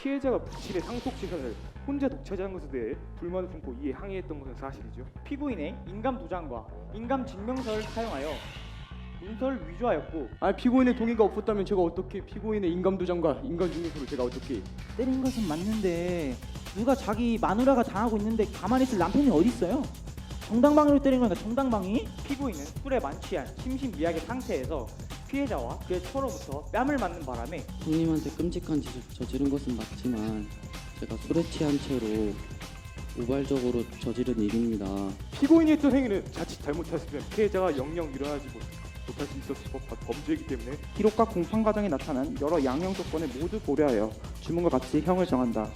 피해자가 부친의 상속 재산을 혼자 독차지한 것에 대해 불만을 품고 이에 항의했던 것은 사실이죠. 피고인의 인감 도장과 인감 증명서를 사용하여 문서를 위조하였고, 피고인의 동의가 없었다면 제가 어떻게 피고인의 인감도장과 인감증명서를 제가 어떻게? 때린 것은 맞는데 누가 자기 마누라가 당하고 있는데 가만히 있을 남편이 어디 있어요? 정당방위로 때린 거니까 정당방위? 피고인은 술에 만취한 심신미약의 상태에서 피해자와 그의 처로부터 뺨을 맞는 바람에 형님한테 끔찍한 짓을 저지른 것은 맞지만 제가 술에 취한 채로 우발적으로 저지른 일입니다. 피고인이 했던 행위는 자칫 잘못했으면 피해자가 영영 일어나지 못할 수 있었을 법한 범죄이기 때문에 기록과 공판 과정에 나타난 여러 양형 조건을 모두 고려하여 주문과 같이 형을 정한다.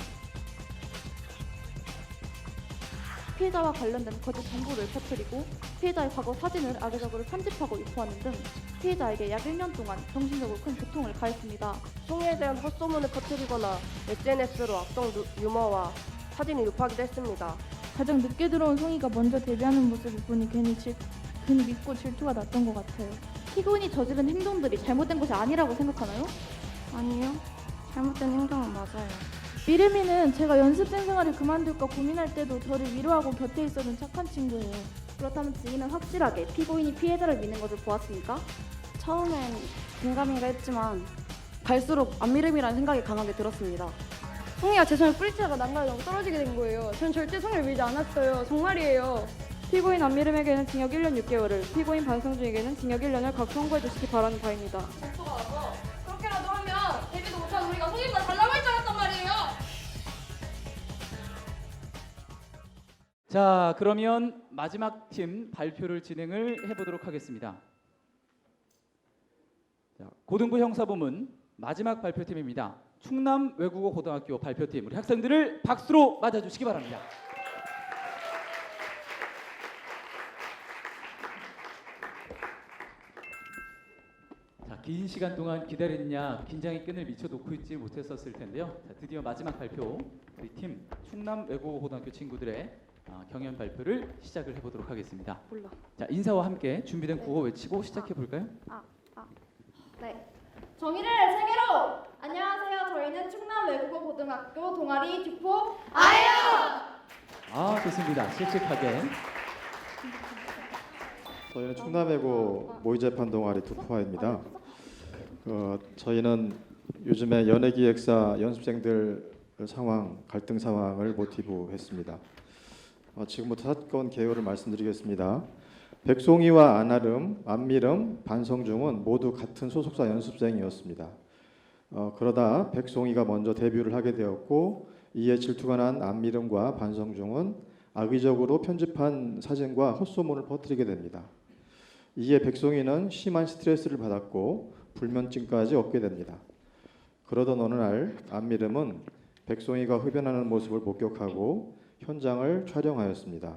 피해자와 관련된 거짓 정보를 퍼뜨리고 피해자의 과거 사진을 악의적으로 편집하고 유포하는 등 피해자에게 약 1년 동안 정신적으로 큰 고통을 가했습니다. 송이에 대한 헛소문을 퍼뜨리거나 SNS로 악성 유머와 사진을 유포하기도 했습니다. 가장 늦게 들어온 송이가 먼저 데뷔하는 모습을 보니 괜히 믿고 질투가 났던 것 같아요. 피고인이 저지른 행동들이 잘못된 것이 아니라고 생각하나요? 아니요. 잘못된 행동은 맞아요. 미르미는 제가 연습생 생활을 그만둘까 고민할 때도 저를 위로하고 곁에 있어준 착한 친구예요. 그렇다면 증인은 확실하게 피고인이 피해자를 믿는 것을 보았습니까? 처음엔 공감이라 했지만 갈수록 안미름이라는 생각이 강하게 들었습니다. 송이가 제 손을 뿌리치다가 난간에 너무 떨어지게 된 거예요. 전 절대 송이를 밀지 않았어요. 정말이에요. 피고인 안미름에게는 징역 1년 6개월을, 피고인 반성준에게는 징역 1년을 각 선고해 주시기 바라는 바입니다. 정서가 와서 그렇게라도 하면 데뷔도 못한 우리가 송이보다 달라고 할 줄 알았단 말이에요. 자, 그러면 마지막 팀 발표를 진행을 해보도록 하겠습니다. 자, 고등부 형사부문 마지막 발표팀입니다. 충남 외국어 고등학교 발표팀, 우리 학생들을 박수로 맞아주시기 바랍니다. 자, 긴 시간 동안 기다렸냐, 긴장의 끈을 미쳐놓고 있지 못했었을 텐데요. 자, 드디어 마지막 발표, 우리 팀 충남 외국어 고등학교 친구들의 경연 발표를 시작을 해보도록 하겠습니다. 자, 인사와 함께 준비된 구호 외치고 시작해 볼까요? 네. 정의를 세계로! 안녕하세요. 저희는 충남 외국어 고등학교 동아리 듀포 아예요! 좋습니다. 씩씩하게. 저희는 충남외고 모의재판 동아리 두포아입니다. 저희는 요즘에 연예기획사 연습생들 상황, 갈등 상황을 모티브로 했습니다. 지금부터 사건 개요를 말씀드리겠습니다. 백송이와 안아름, 안미름, 반성중은 모두 같은 소속사 연습생이었습니다. 그러다 백송이가 먼저 데뷔를 하게 되었고, 이에 질투가 난 안미름과 반성중은 악의적으로 편집한 사진과 헛소문을 퍼뜨리게 됩니다. 이에 백송이는 심한 스트레스를 받았고 불면증까지 얻게 됩니다. 그러던 어느 날 안미름은 백송이가 흡연하는 모습을 목격하고 현장을 촬영하였습니다.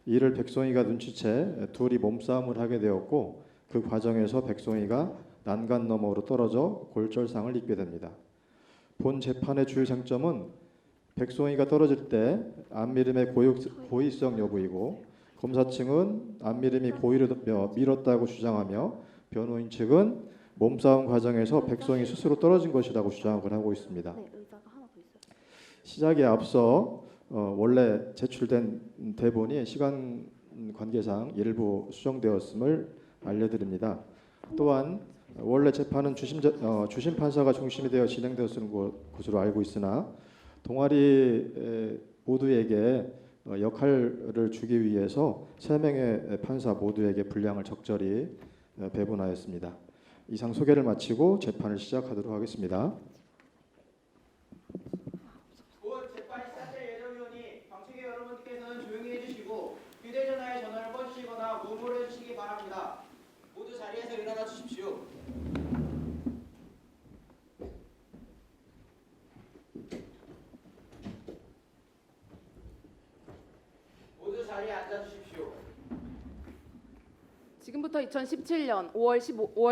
이를 백송이가 눈치채 둘이 몸싸움을 하게 되었고, 그 과정에서 백송이가 난간 너머로 떨어져 골절상을 입게 됩니다. 본 재판의 주요 쟁점은 백송이가 떨어질 때 안미름의 고의성 여부이고, 검사 측은 안미름이 고의로 밀었다고 주장하며 변호인 측은 몸싸움 과정에서 백송이 스스로 떨어진 것이라고 주장을 하고 있습니다. 시작에 앞서 원래 제출된 대본이 시간 관계상 일부 수정되었음을 알려드립니다. 또한 원래 재판은 주심 판사가 중심이 되어 진행되었을 것으로 알고 있으나 동아리 모두에게 역할을 주기 위해서 3명의 판사 모두에게 분량을 적절히 배분하였습니다. 이상 소개를 마치고 재판을 시작하도록 하겠습니다. 곧 재판이 시작될 예정이오니 방청객 여러분께서는 조용히 해주시고 휴대전화에 전화를 꺼주시거나 무음으로 해주시기 바랍니다. 모두 자리에서 일어나 주십시오. 모두 자리에 앉아주십시오. 지금부터 2017년 5월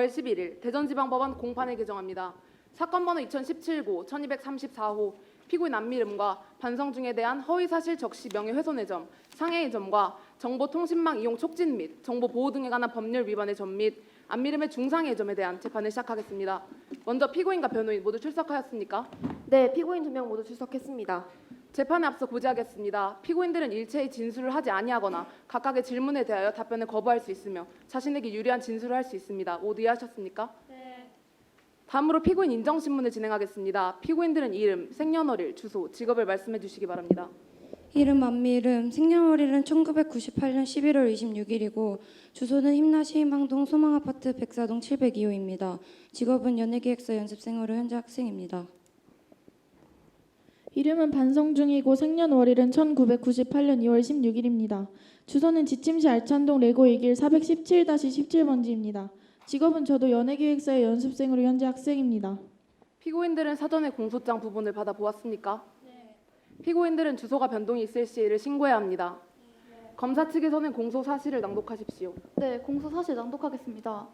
11일 대전지방법원 공판을 개정합니다. 사건 번호 2017고 1234호 피고인 안미름과 반성중에 대한 허위사실 적시 명예훼손의 점, 상해의 점과 정보통신망 이용 촉진 및 정보보호 등에 관한 법률 위반의 점 및 안미름의 중상해의 점에 대한 재판을 시작하겠습니다. 먼저 피고인과 변호인 모두 출석하였습니까? 네, 피고인 2명 모두 출석했습니다. 재판에 앞서 고지하겠습니다. 피고인들은 일체의 진술을 하지 아니하거나 각각의 질문에 대하여 답변을 거부할 수 있으며 자신에게 유리한 진술을 할 수 있습니다. 모두 이해하셨습니까? 네. 다음으로 피고인 인정신문을 진행하겠습니다. 피고인들은 이름, 생년월일, 주소, 직업을 말씀해 주시기 바랍니다. 이름 안미름, 생년월일은 1998년 11월 26일이고 주소는 힘나시힘항동 소망아파트 104동 702호입니다. 직업은 연예기획사 연습생으로 현재 학생입니다. 이름은 반성중이고 생년월일은 1998년 2월 16일입니다. 주소는 지침시 알찬동 레고 2길 417-17번지입니다. 직업은 저도 연예기획사의 연습생으로 현재 학생입니다. 피고인들은 사전에 공소장 부분을 받아 보았습니까? 네. 피고인들은 주소가 변동이 있을 시 이를 신고해야 합니다. 네. 검사 측에서는 공소 사실을 낭독하십시오. 네, 공소 사실 낭독하겠습니다.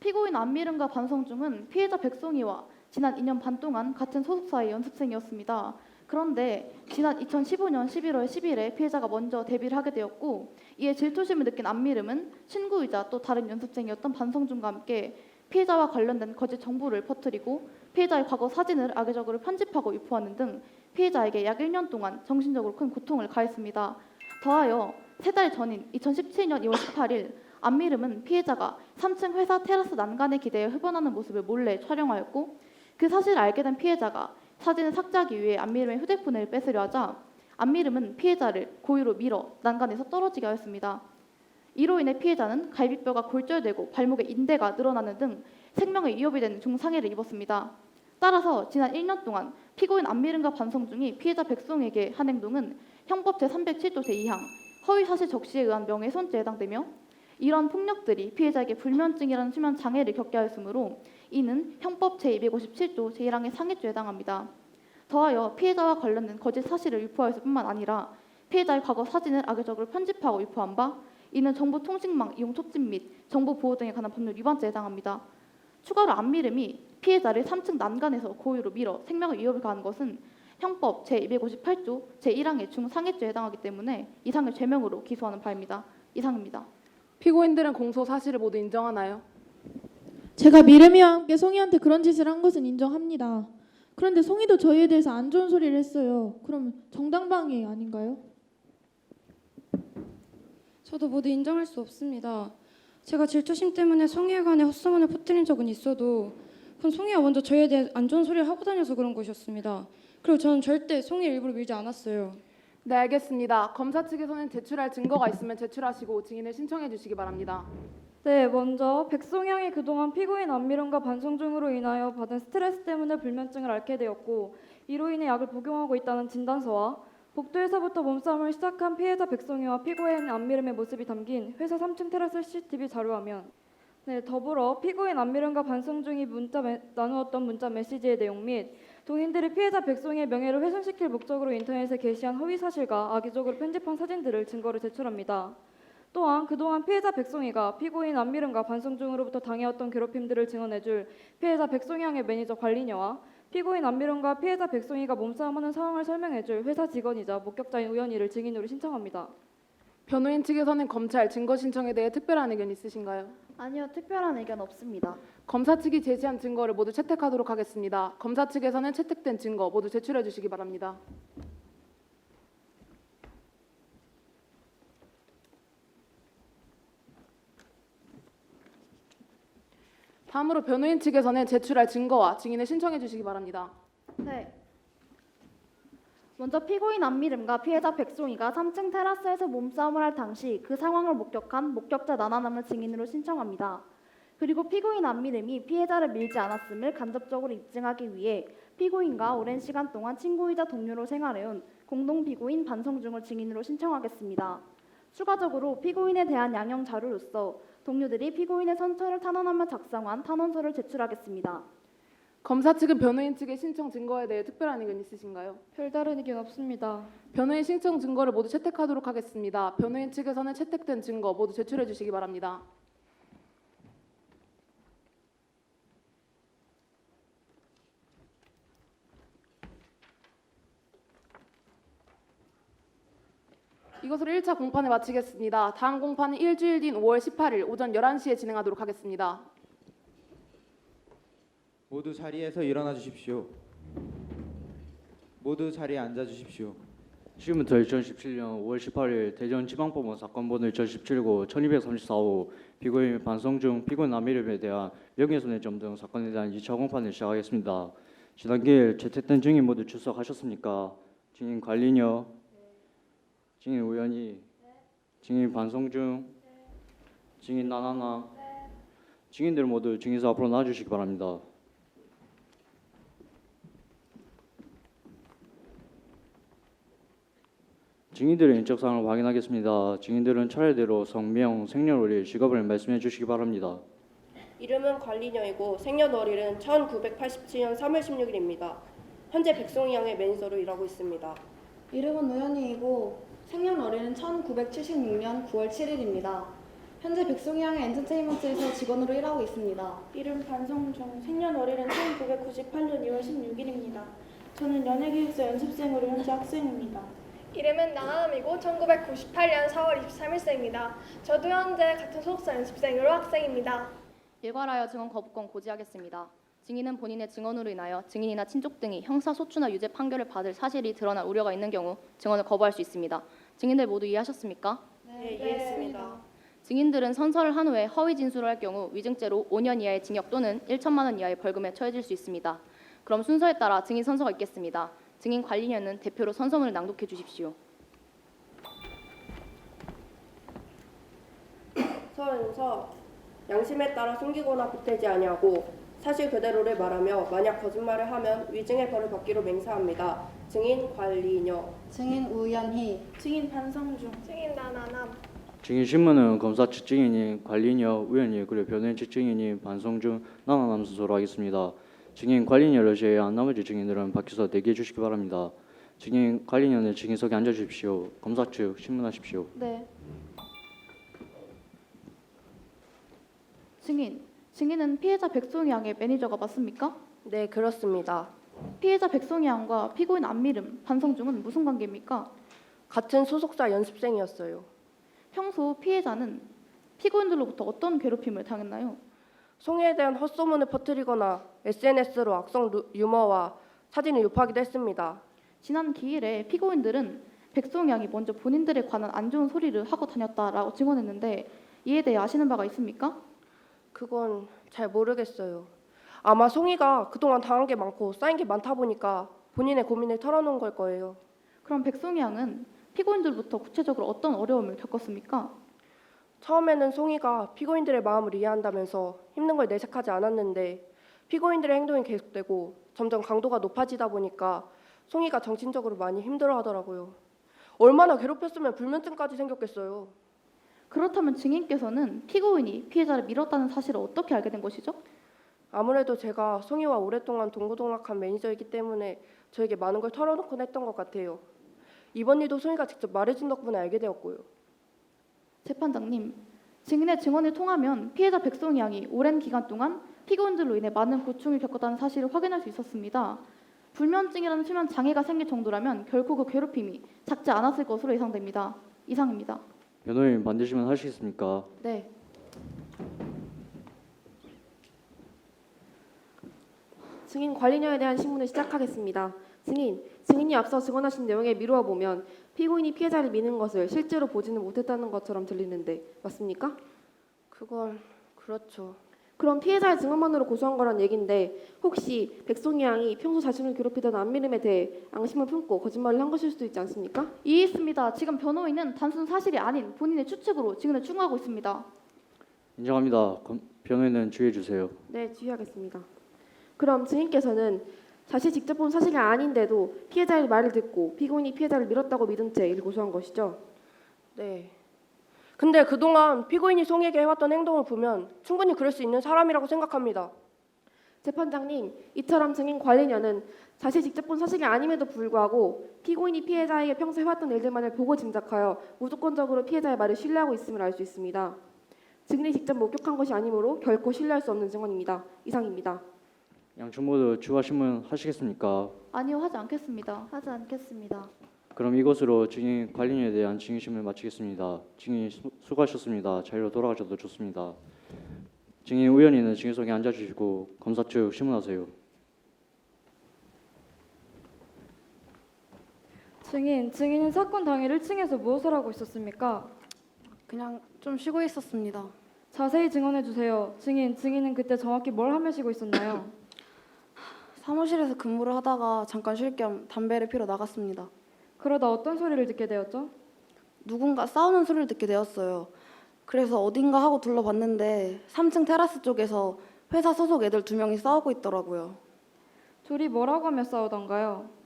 피고인 안미름과 반성중은 피해자 백송이와 지난 2년 반 동안 같은 소속사의 연습생이었습니다. 그런데 지난 2015년 11월 10일에 피해자가 먼저 데뷔를 하게 되었고 이에 질투심을 느낀 안미름은 친구이자 또 다른 연습생이었던 반성중과 함께 피해자와 관련된 거짓 정보를 퍼뜨리고 피해자의 과거 사진을 악의적으로 편집하고 유포하는 등 피해자에게 약 1년 동안 정신적으로 큰 고통을 가했습니다. 더하여 3달 전인 2017년 2월 18일 안미름은 피해자가 3층 회사 테라스 난간에 기대어 흡연하는 모습을 몰래 촬영하였고 그 사실을 알게 된 피해자가 사진을 삭제하기 위해 안미름의 휴대폰을 뺏으려 하자 안미름은 피해자를 고의로 밀어 난간에서 떨어지게 하였습니다. 이로 인해 피해자는 갈비뼈가 골절되고 발목에 인대가 늘어나는 등 생명에 위협이 되는 중상해를 입었습니다. 따라서 지난 1년 동안 피고인 안미름과 반성중이 피해자 백송에게 한 행동은 형법 제307조 제2항 허위사실 적시에 의한 명예훼손죄에 해당되며 이런 폭력들이 피해자에게 불면증이라는 수면 장애를 겪게 하였으므로 이는 형법 제257조 제1항의 상해죄에 해당합니다. 더하여 피해자와 관련된 거짓 사실을 유포하였을 뿐만 아니라 피해자의 과거 사진을 악의적으로 편집하고 유포한 바 이는 정보통신망 이용 촉진 및 정보보호 등에 관한 법률 위반죄에 해당합니다. 추가로 안미름이 피해자를 3층 난간에서 고의로 밀어 생명에 위협을 가한 것은 형법 제258조 제1항의 중상해죄에 해당하기 때문에 이상의 죄명으로 기소하는 바입니다. 이상입니다. 피고인들은 공소 사실을 모두 인정하나요? 제가 미름이와 함께 송이한테 그런 짓을 한 것은 인정합니다. 그런데 송이도 저희에 대해서 안 좋은 소리를 했어요. 그럼 정당방위 아닌가요? 저도 모두 인정할 수 없습니다. 제가 질투심 때문에 송이에 관해 헛소문을 퍼뜨린 적은 있어도 그건 송이가 먼저 저희에 대해 안 좋은 소리를 하고 다녀서 그런 것이었습니다. 그리고 저는 절대 송이를 일부러 밀지 않았어요. 네, 알겠습니다. 검사 측에서는 제출할 증거가 있으면 제출하시고 증인을 신청해 주시기 바랍니다. 네, 먼저 백송양이 그동안 피고인 안미름과 반성중으로 인하여 받은 스트레스 때문에 불면증을 앓게 되었고 이로 인해 약을 복용하고 있다는 진단서와 복도에서부터 몸싸움을 시작한 피해자 백송이와 피고인 안미름의 모습이 담긴 회사 3층 테라스 CCTV 자료화면 네, 더불어 피고인 안미름과 반성중이 나누었던 문자 메시지의 내용 및 동인들이 피해자 백송이의 명예를 훼손시킬 목적으로 인터넷에 게시한 허위 사실과 악의적으로 편집한 사진들을 증거로 제출합니다. 또한 그동안 피해자 백송이가 피고인 안미름과 반성중으로부터 당해왔던 괴롭힘들을 증언해줄 피해자 백송양의 매니저 관리녀와 피고인 안미름과 피해자 백송이가 몸싸움하는 상황을 설명해줄 회사 직원이자 목격자인 우연희를 증인으로 신청합니다. 변호인 측에서는 검찰 증거 신청에 대해 특별한 의견 있으신가요? 아니요, 특별한 의견 없습니다. 검사 측이 제시한 증거를 모두 채택하도록 하겠습니다. 검사 측에서는 채택된 증거 모두 제출해 주시기 바랍니다. 다음으로 변호인 측에서는 제출할 증거와 증인을 신청해 주시기 바랍니다. 네. 먼저 피고인 안미름과 피해자 백송이가 3층 테라스에서 몸싸움을 할 당시 그 상황을 목격한 목격자 나나남을 증인으로 신청합니다. 그리고 피고인 안미름이 피해자를 밀지 않았음을 간접적으로 입증하기 위해 피고인과 오랜 시간 동안 친구이자 동료로 생활해온 공동 피고인 반성중을 증인으로 신청하겠습니다. 추가적으로 피고인에 대한 양형 자료로서 동료들이 피고인의 선처를 탄원하며 작성한 탄원서를 제출하겠습니다. 검사 측은 변호인 측의 신청 증거에 대해 특별한 의견 있으신가요? 별다른 의견 없습니다. 변호인 신청 증거를 모두 채택하도록 하겠습니다. 변호인 측에서는 채택된 증거 모두 제출해 주시기 바랍니다. 이것으로 1차 공판을 마치겠습니다. 다음 공판은 일주일 뒤인 5월 18일 오전 11시에 진행하도록 하겠습니다. 모두 자리에서 일어나 주십시오. 모두 자리에 앉아 주십시오. 지금부터 2017년 5월 18일 대전지방법원 사건번호 2017고 1234호 피고인 반성중 피고인 남미름에 대한 명예훼손해점 등 사건에 대한 2차 공판을 시작하겠습니다. 지난 기일 채택된 증인 모두 출석하셨습니까? 증인 관리녀, 증인 우연희, 증인 반성중, 증인 나나나, 증인들 모두 증인서 앞으로 나와주시기 바랍니다. 증인들의 인적 사항을 확인하겠습니다. 증인들은 차례대로 성명, 생년월일, 직업을 말씀해 주시기 바랍니다. 이름은 관리녀이고 생년월일은 1987년 3월 16일입니다. 현재 백송이 양의 매니저로 일하고 있습니다. 이름은 우연이이고 생년월일은 1976년 9월 7일입니다. 현재 백송이 양의 엔터테인먼트에서 직원으로 일하고 있습니다. 이름 반성중, 생년월일은 1998년 2월 16일입니다. 저는 연예기획사 연습생으로 현재 학생입니다. 이름은 나나남이고 1998년 4월 23일생입니다. 저도 현재 같은 소속사 연습생으로 학생입니다. 일괄하여 증언 거부권 고지하겠습니다. 증인은 본인의 증언으로 인하여 증인이나 친족 등이 형사소추나 유죄 판결을 받을 사실이 드러날 우려가 있는 경우 증언을 거부할 수 있습니다. 증인들 모두 이해하셨습니까? 네, 이해했습니다. 증인들은 선서를 한 후에 허위 진술을 할 경우 위증죄로 5년 이하의 징역 또는 1천만 원 이하의 벌금에 처해질 수 있습니다. 그럼 순서에 따라 증인 선서가 있겠습니다. 증인 관리녀는 대표로 선서문을 낭독해 주십시오. 서은서 양심에 따라 숨기거나 보태지 아니하고 사실 그대로를 말하며 만약 거짓말을 하면 위증의 벌을 받기로 맹세합니다. 증인 관리녀, 증인 우연희, 증인 반성중, 증인 나나남. 증인 신문은 검사 측 증인인 관리녀, 우연히 그리고 변호인 측 증인인 반성중, 나나남 순서로 하겠습니다. 증인 관리녀를 제외한 나머지 증인들은 밖에서 대기해 주시기 바랍니다. 증인 관리녀는 증인석에 앉아 주십시오. 검사 측 신문하십시오. 네. 증인은 피해자 백송이 양의 매니저가 맞습니까? 네, 그렇습니다. 피해자 백송이 양과 피고인 안미름, 반성중은 무슨 관계입니까? 같은 소속사 연습생이었어요. 평소 피해자는 피고인들로부터 어떤 괴롭힘을 당했나요? 송이에 대한 헛소문을 퍼뜨리거나 SNS로 악성 유머와 사진을 유포하기도 했습니다. 지난 기일에 피고인들은 백송이 양이 먼저 본인들에 관한 안 좋은 소리를 하고 다녔다라고 증언했는데 이에 대해 아시는 바가 있습니까? 그건 잘 모르겠어요. 아마 송이가 그동안 당한 게 많고 쌓인 게 많다 보니까 본인의 고민을 털어놓은 걸 거예요. 그럼 백송이 양은 피고인들부터 구체적으로 어떤 어려움을 겪었습니까? 처음에는 송이가 피고인들의 마음을 이해한다면서 힘든 걸 내색하지 않았는데 피고인들의 행동이 계속되고 점점 강도가 높아지다 보니까 송이가 정신적으로 많이 힘들어하더라고요. 얼마나 괴롭혔으면 불면증까지 생겼겠어요. 그렇다면 증인께서는 피고인이 피해자를 밀었다는 사실을 어떻게 알게 된 것이죠? 아무래도 제가 송이와 오랫동안 동고동락한 매니저이기 때문에 저에게 많은 걸 털어놓곤 했던 것 같아요. 이번 일도 송이가 직접 말해준 덕분에 알게 되었고요. 재판장님, 증인의 증언을 통하면 피해자 백송이 양이 오랜 기간 동안 피고인들로 인해 많은 고충을 겪었다는 사실을 확인할 수 있었습니다. 불면증이라는 수면 장애가 생길 정도라면 결코 그 괴롭힘이 작지 않았을 것으로 예상됩니다. 이상입니다. 변호인 반드시만 하시겠습니까? 네. 증인 관리녀에 대한 신문을 시작하겠습니다. 증인이 앞서 증언하신 내용에 미루어 보면 피고인이 피해자를 미는 것을 실제로 보지는 못했다는 것처럼 들리는데 맞습니까? 그건 그렇죠. 그럼 피해자의 증언만으로 고소한 거란 얘긴데 혹시 백송이 양이 평소 자신을 괴롭히던 안미름에 대해 앙심을 품고 거짓말을 한 것일 수도 있지 않습니까? 이해했습니다. 지금 변호인은 단순 사실이 아닌 본인의 추측으로 증언을 추궁하고 있습니다. 인정합니다. 변호인은 주의해 주세요. 네, 주의하겠습니다. 그럼 증인께서는 자신이 직접 본 사실이 아닌데도 피해자의 말을 듣고 피고인이 피해자를 밀었다고 믿은 채 이를 고소한 것이죠? 네. 근데 그동안 피고인이 송이에게 해왔던 행동을 보면 충분히 그럴 수 있는 사람이라고 생각합니다. 재판장님, 이처럼 증인 관리녀는 자신이 직접 본 사실이 아님에도 불구하고 피고인이 피해자에게 평소 해왔던 일들만을 보고 짐작하여 무조건적으로 피해자의 말을 신뢰하고 있음을 알 수 있습니다. 증인이 직접 목격한 것이 아니므로 결코 신뢰할 수 없는 증언입니다. 이상입니다. 양측 모두 추가 신문 하시겠습니까? 아니요, 하지 않겠습니다. 하지 않겠습니다. 그럼 이것으로 증인 관리인에 대한 증인심을 마치겠습니다. 증인 수고하셨습니다. 자리로 돌아가셔도 좋습니다. 증인 우연히는 증인석에 앉아주시고 검사 측 신문하세요. 증인은 사건 당일 1층에서 무엇을 하고 있었습니까? 그냥 좀 쉬고 있었습니다. 자세히 증언해 주세요. 증인은 그때 정확히 뭘 하며 쉬고 있었나요? 사무실에서 근무를 하다가 잠깐 쉴 겸 담배를 피러 나갔습니다. 그러다 어떤 소리를 듣게 되었죠? 누군가 싸우는 소리를 듣게 되었어요. 그래서 어딘가 하고 둘러봤는데 3층 테라스 쪽에서 회사 소속 애들 2명이 싸우고 있더라고요. 둘이 뭐라고 하며 싸우던가요?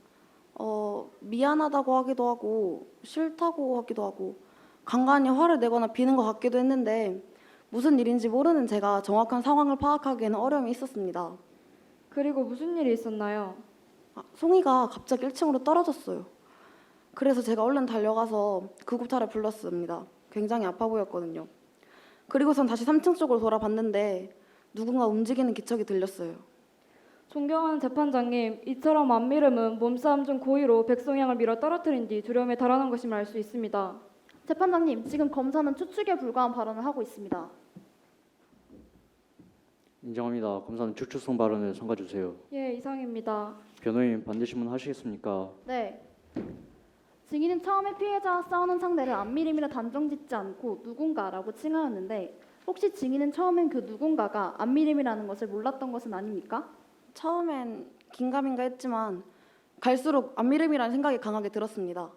미안하다고 하기도 하고 싫다고 하기도 하고 간간히 화를 내거나 비는 것 같기도 했는데 무슨 일인지 모르는 제가 정확한 상황을 파악하기에는 어려움이 있었습니다. 그리고 무슨 일이 있었나요? 송이가 갑자기 1층으로 떨어졌어요. 그래서 제가 얼른 달려가서 구급차를 불렀습니다. 굉장히 아파 보였거든요. 그리고선 다시 3층 쪽으로 돌아봤는데 누군가 움직이는 기척이 들렸어요. 존경하는 재판장님, 이처럼 안미름은 몸싸움 중 고의로 백송양을 밀어 떨어뜨린 뒤 두려움에 달아난 것임을 알 수 있습니다. 재판장님, 지금 검사는 추측에 불과한 발언을 하고 있습니다. 인정합니다. 검사는 추측성 발언을 삼가 주세요. 예, 이상입니다. 변호인 반대 신문하시겠습니까? 네. 증인은 처음에 피해자와 싸우는 상대를 안미림이라 단정짓지 않고 누군가라고 칭하였는데 혹시 증인은 처음엔 그 누군가가 안미림이라는 것을 몰랐던 것은 아닙니까? 처음엔 긴가민가 했지만 갈수록 안미름이라는 생각이 강하게 들었습니다.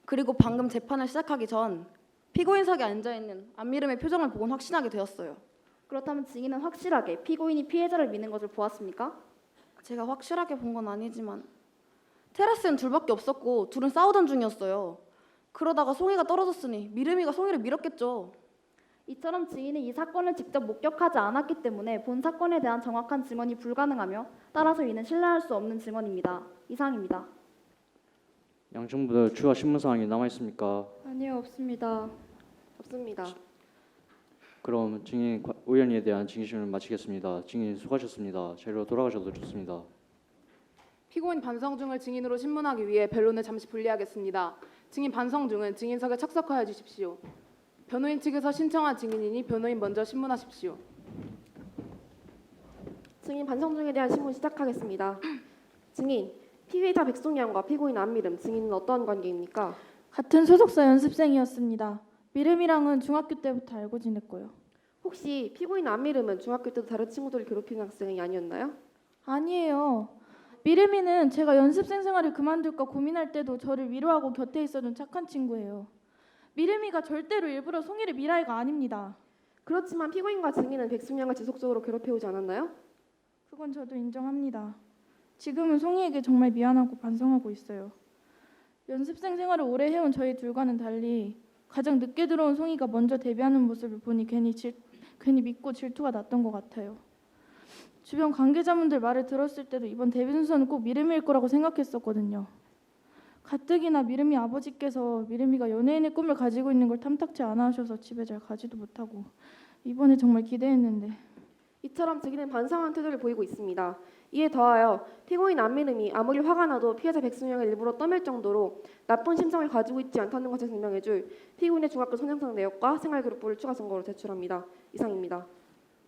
그리고 방금 재판을 시작하기 전 피고인석에 앉아있는 안미름의 표정을 보곤 확신하게 되었어요. 그렇다면 증인은 확실하게 피고인이 피해자를 미는 것을 보았습니까? 제가 확실하게 본 건 아니지만 테라스엔 둘밖에 없었고 둘은 싸우던 중이었어요. 그러다가 송이가 떨어졌으니 미름이가 송이를 밀었겠죠. 이처럼 증인은 이 사건을 직접 목격하지 않았기 때문에 본 사건에 대한 정확한 증언이 불가능하며 따라서 이는 신뢰할 수 없는 증언입니다. 이상입니다. 양측 추가 신문 사항이 남아 있습니까? 아니요, 없습니다. 없습니다. 그럼 증인 의원에 대한 증인심을 마치겠습니다. 증인 수고하셨습니다. 자리로 돌아가셔도 좋습니다. 피고인 반성중을 증인으로 신문하기 위해 변론을 잠시 분리하겠습니다. 증인 반성중은 증인석에 착석하여 주십시오. 변호인 측에서 신청한 증인이니 변호인 먼저 신문하십시오. 증인 반성중에 대한 신문 시작하겠습니다. 증인, 피해자 백송양과 피고인 안미름, 증인은 어떠한 관계입니까? 같은 소속사 연습생이었습니다. 미름이랑은 중학교 때부터 알고 지냈고요. 혹시 피고인 안미름은 중학교 때도 다른 친구들을 괴롭히는 학생이 아니었나요? 아니에요. 미름이는 제가 연습생 생활을 그만둘까 고민할 때도 저를 위로하고 곁에 있어준 착한 친구예요. 미름이가 절대로 일부러 송이를 밀 아이가 아닙니다. 그렇지만 피고인과 증인은 백송양을 지속적으로 괴롭혀오지 않았나요? 그건 저도 인정합니다. 지금은 송이에게 정말 미안하고 반성하고 있어요. 연습생 생활을 오래 해온 저희 둘과는 달리 가장 늦게 들어온 송이가 먼저 데뷔하는 모습을 보니 괜히 믿고 질투가 났던 것 같아요. 주변 관계자분들 말을 들었을 때도 이번 데뷔 순서는 꼭 미름이일 거라고 생각했었거든요. 가뜩이나 미름이 아버지께서 미름이가 연예인의 꿈을 가지고 있는 걸 탐탁치 않아 하셔서 집에 잘 가지도 못하고 이번에 정말 기대했는데. 이처럼 증인은 반성한 태도를 보이고 있습니다. 이에 더하여 피고인 안미름이 아무리 화가 나도 피해자 백송양을 일부러 떠밀 정도로 나쁜 심성을 가지고 있지 않다는 것을 증명해줄 피고인의 중학교 선행성 내역과 생활기록부를 추가 증거로 제출합니다. 이상입니다.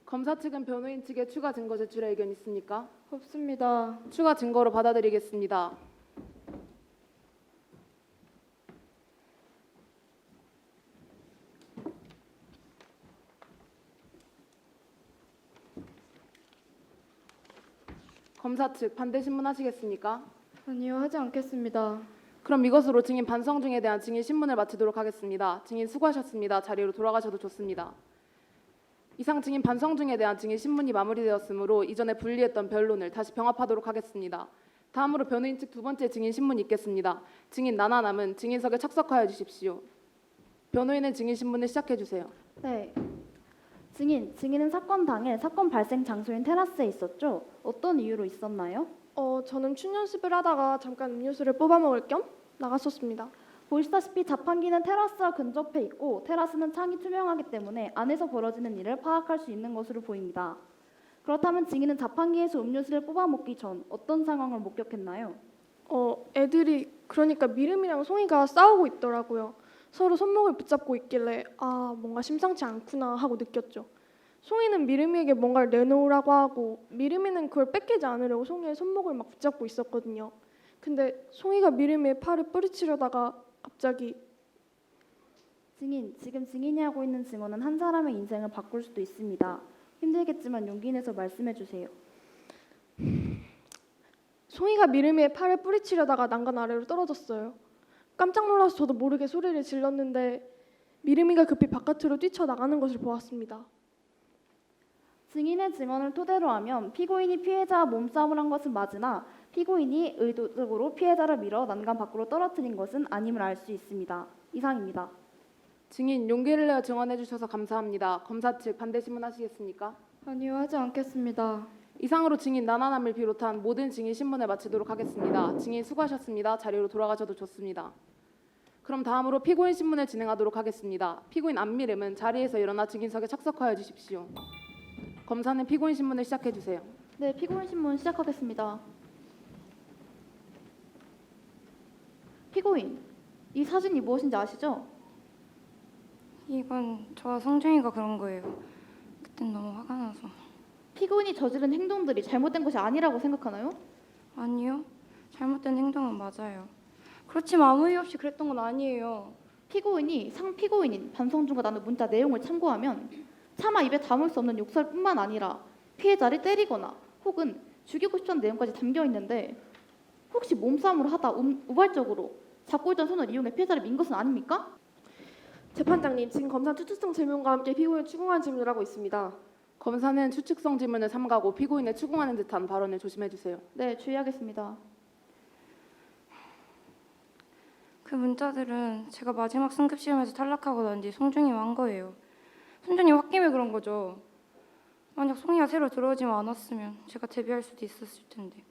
검사 측은 변호인 측에 추가 증거 제출의 의견 있습니까? 없습니다. 추가 증거로 받아들이겠습니다. 검사 측 반대 신문하시겠습니까? 아니요, 하지 않겠습니다. 그럼 이것으로 증인 반성중에 대한 증인 신문을 마치도록 하겠습니다. 증인 수고하셨습니다. 자리로 돌아가셔도 좋습니다. 이상 증인 반성중에 대한 증인 신문이 마무리되었으므로 이전에 분리했던 변론을 다시 병합하도록 하겠습니다. 다음으로 변호인 측 두 번째 증인 신문이 있겠습니다. 증인 나나남은 증인석에 착석하여 주십시오. 변호인은 증인 신문을 시작해 주세요. 네. 증인은 사건 당일 사건 발생 장소인 테라스에 있었죠? 어떤 이유로 있었나요? 저는 춤 연습을 하다가 잠깐 음료수를 뽑아 먹을 겸 나갔었습니다. 보시다시피 자판기는 테라스와 근접해 있고 테라스는 창이 투명하기 때문에 안에서 벌어지는 일을 파악할 수 있는 것으로 보입니다. 그렇다면 증인은 자판기에서 음료수를 뽑아 먹기 전 어떤 상황을 목격했나요? 애들이 그러니까 미름이랑 송이가 싸우고 있더라고요. 서로 손목을 붙잡고 있길래 뭔가 심상치 않구나 하고 느꼈죠. 송이는 미름이에게 뭔가를 내놓으라고 하고 미름이는 그걸 뺏기지 않으려고 송이의 손목을 막 붙잡고 있었거든요. 근데 송이가 미르미의 팔을 뿌리치려다가 갑자기 증인, 지금 증인이 하고 있는 증언은 한 사람의 인생을 바꿀 수도 있습니다. 힘들겠지만 용기 내서 말씀해 주세요. 송이가 미르미의 팔을 뿌리치려다가 난간 아래로 떨어졌어요. 깜짝 놀라서 저도 모르게 소리를 질렀는데 미르미가 급히 바깥으로 뛰쳐나가는 것을 보았습니다. 증인의 증언을 토대로 하면 피고인이 피해자와 몸싸움을 한 것은 맞으나 피고인이 의도적으로 피해자를 밀어 난간 밖으로 떨어뜨린 것은 아님을 알 수 있습니다. 이상입니다. 증인 용기를 내어 증언해 주셔서 감사합니다. 검사 측 반대 신문하시겠습니까? 아니요, 하지 않겠습니다. 이상으로 증인 나나남을 비롯한 모든 증인 신문을 마치도록 하겠습니다. 증인 수고하셨습니다. 자리로 돌아가셔도 좋습니다. 그럼 다음으로 피고인 신문을 진행하도록 하겠습니다. 피고인 안미름은 자리에서 일어나 증인석에 착석하여 주십시오. 검사는 피고인 신문을 시작해 주세요. 네, 피고인 신문 시작하겠습니다. 피고인, 이 사진이 무엇인지 아시죠? 이건 저와 성준이가 그런 거예요. 그땐 너무 화가 나서. 피고인이 저지른 행동들이 잘못된 것이 아니라고 생각하나요? 아니요. 잘못된 행동은 맞아요. 그렇지만 아무 이유 없이 그랬던 건 아니에요. 피고인이 상피고인인 반성준과 나눈 문자 내용을 참고하면 차마 입에 담을 수 없는 욕설뿐만 아니라 피해자를 때리거나 혹은 죽이고 싶다는 내용까지 담겨 있는데 혹시 몸싸움을 하다 우발적으로 잡고 있던 손을 이용해 피해자를 민 것은 아닙니까? 재판장님, 지금 검사는 추측성 질문과 함께 피고인을 추궁한 질문을 하고 있습니다. 검사는 추측성 질문을 삼가고 피고인을 추궁하는 듯한 발언을 조심해 주세요. 네, 주의하겠습니다. 그 문자들은 제가 마지막 승급 시험에서 탈락하고 난 뒤 송중이와 한 거예요. 송준이 홧김에 그런 거죠. 만약 송이가 새로 들어오지만 않았으면 제가 데뷔할 수도 있었을 텐데.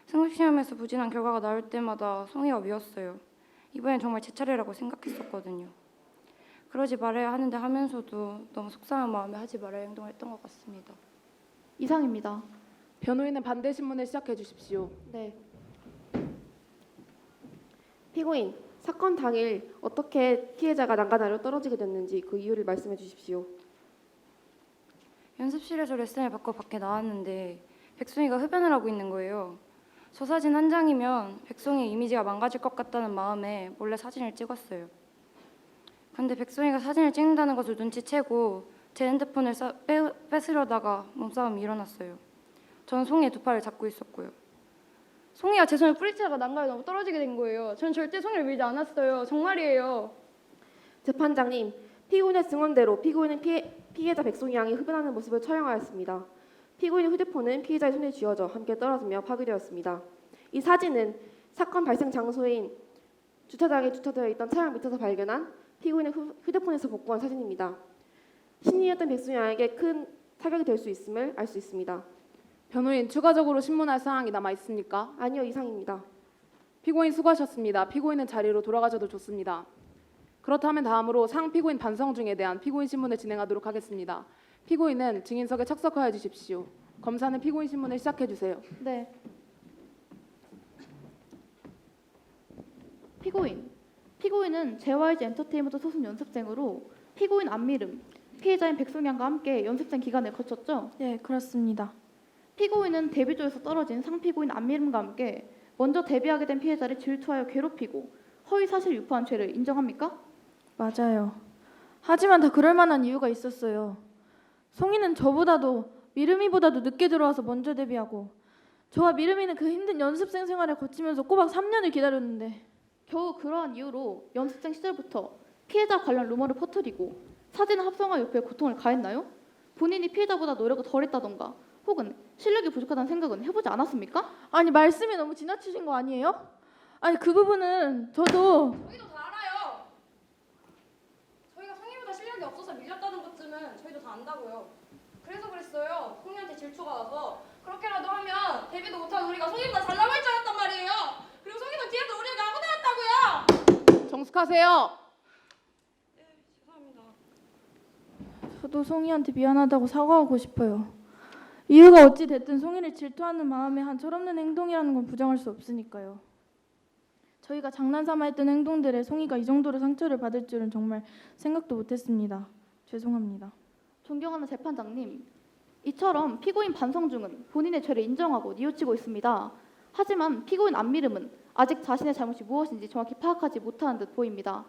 승급 시험에서 부진한 결과가 나올 때마다 송이가 미웠어요. 이번엔 정말 제 차례라고 생각했었거든요. 그러지 말아야 하는데 하면서도 너무 속상한 마음에 하지 말아야 행동을 했던 것 같습니다. 이상입니다. 변호인은 반대 신문을 시작해 주십시오. 네. 피고인, 사건 당일 어떻게 피해자가 난간 아래로 떨어지게 됐는지 그 이유를 말씀해 주십시오. 연습실에서 레슨을 받고 밖에 나왔는데 백송이가 흡연을 하고 있는 거예요. 저 사진 한 장이면 백송이의 이미지가 망가질 것 같다는 마음에 몰래 사진을 찍었어요. 근데 백송이가 사진을 찍는다는 것을 눈치채고 제 핸드폰을 뺏으려다가 몸싸움이 일어났어요. 저는 송이의 두 팔을 잡고 있었고요. 송이가 제 손을 뿌리치다가 난간에 너무 떨어지게 된 거예요. 저는 절대 송이를 밀지 않았어요. 정말이에요. 재판장님, 피고인의 증언대로 피고인은 피해자 백송이 양이 흡연하는 모습을 촬영하였습니다. 피고인의 휴대폰은 피해자의 손에 쥐어져 함께 떨어지며 파괴되었습니다. 이 사진은 사건 발생 장소인 주차장에 주차되어 있던 차량 밑에서 발견한 피고인의 휴대폰에서 복구한 사진입니다. 신이었던 백송이 양에게 큰 타격이 될 수 있음을 알 수 있습니다. 변호인, 추가적으로 신문할 사항이 남아 있습니까? 아니요, 이상입니다. 피고인 수고하셨습니다. 피고인은 자리로 돌아가셔도 좋습니다. 그렇다면 다음으로 상피고인 반성중에 대한 피고인 신문을 진행하도록 하겠습니다. 피고인은 증인석에 착석하여 주십시오. 검사는 피고인 신문을 시작해 주세요. 네. 피고인은 JYG 엔터테인먼트 소속 연습생으로 피고인 안미름, 피해자인 백송양과 함께 연습생 기간을 거쳤죠? 네, 그렇습니다. 피고인은 데뷔조에서 떨어진 상피고인 안미름과 함께 먼저 데뷔하게 된 피해자를 질투하여 괴롭히고 허위 사실 유포한 죄를 인정합니까? 맞아요. 하지만 다 그럴 만한 이유가 있었어요. 송이는 저보다도 미름이보다도 늦게 들어와서 먼저 데뷔하고 저와 미름이는 그 힘든 연습생 생활을 거치면서 꼬박 3년을 기다렸는데 겨우 그러한 이유로 연습생 시절부터 피해자 관련 루머를 퍼뜨리고 사진 합성화 욕구에 고통을 가했나요? 본인이 피해자보다 노력을 덜 했다던가 혹은 실력이 부족하다는 생각은 해보지 않았습니까? 아니 말씀이 너무 지나치신 거 아니에요? 아니 그 부분은 저도 저희도 다 알아요. 저희가 송이보다 실력이 없어서 밀렸다는 것쯤은 저희도 다 안다고요. 그래서 그랬어요. 송이한테 질투가 와서 그렇게라도 하면 데뷔도 못한 우리가 송이보다 잘 나갈 줄 알았단 말이에요. 그리고 송이도 뒤에서 우리를 나고다녔다고요. 정숙하세요. 네, 죄송합니다. 저도 송이한테 미안하다고 사과하고 싶어요. 이유가 어찌 됐든 송이를 질투하는 마음에 한 철없는 행동이라는 건 부정할 수 없으니까요. 저희가 장난삼아 했던 행동들에 송이가 이 정도로 상처를 받을 줄은 정말 생각도 못했습니다. 죄송합니다. 존경하는 재판장님, 이처럼 피고인 반성중은 본인의 죄를 인정하고 뉘우치고 있습니다. 하지만 피고인 안미름은 아직 자신의 잘못이 무엇인지 정확히 파악하지 못하는 듯 보입니다.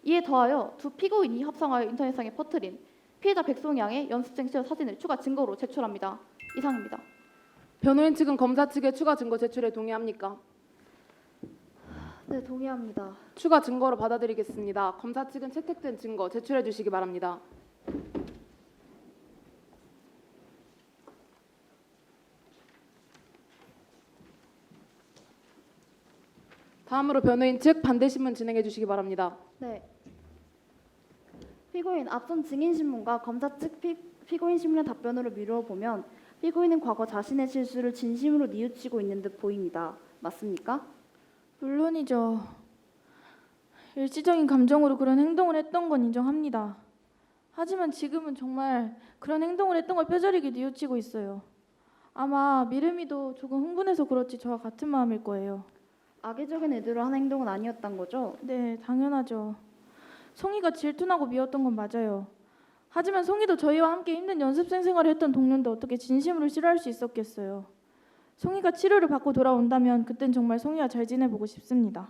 이에 더하여 두 피고인이 합성하여 인터넷상에 퍼뜨린 피해자 백송이 양의 연습생 시절 사진을 추가 증거로 제출합니다. 이상입니다. 변호인 측은 검사 측의 추가 증거 제출에 동의합니까? 네, 동의합니다. 추가 증거로 받아들이겠습니다. 검사 측은 채택된 증거 제출해 주시기 바랍니다. 다음으로 변호인 측 반대 신문 진행해 주시기 바랍니다. 네. 피고인 앞선 증인 신문과 검사 측 피고인 신문의 답변으로 미루어 보면 피고인은 과거 자신의 실수를 진심으로 뉘우치고 있는 듯 보입니다. 맞습니까? 물론이죠. 일시적인 감정으로 그런 행동을 했던 건 인정합니다. 하지만 지금은 정말 그런 행동을 했던 걸 뼈저리게 뉘우치고 있어요. 아마 미르미도 조금 흥분해서 그렇지 저와 같은 마음일 거예요. 악의적인 의도로 한 행동은 아니었던 거죠? 네, 당연하죠. 송이가 질투나고 미웠던 건 맞아요. 하지만 송이도 저희와 함께 힘든 연습생 생활을 했던 동료인데 어떻게 진심으로 싫어할 수 있었겠어요. 송이가 치료를 받고 돌아온다면 그땐 정말 송이와 잘 지내보고 싶습니다.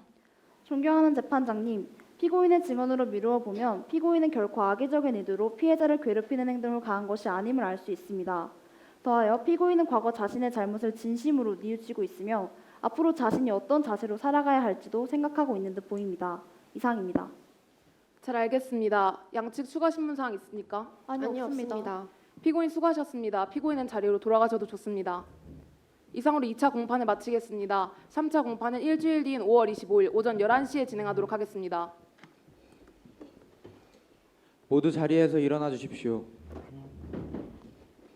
존경하는 재판장님, 피고인의 증언으로 미루어 보면 피고인은 결코 악의적인 의도로 피해자를 괴롭히는 행동을 가한 것이 아님을 알 수 있습니다. 더하여 피고인은 과거 자신의 잘못을 진심으로 뉘우치고 있으며 앞으로 자신이 어떤 자세로 살아가야 할지도 생각하고 있는 듯 보입니다. 이상입니다. 잘 알겠습니다. 양측 추가 신문 사항 있습니까? 아니요, 없습니다. 피고인 수고하셨습니다. 피고인은 자리로 돌아가셔도 좋습니다. 이상으로 2차 공판을 마치겠습니다. 3차 공판은 일주일 뒤인 5월 25일 오전 11시에 진행하도록 하겠습니다. 모두 자리에서 일어나 주십시오.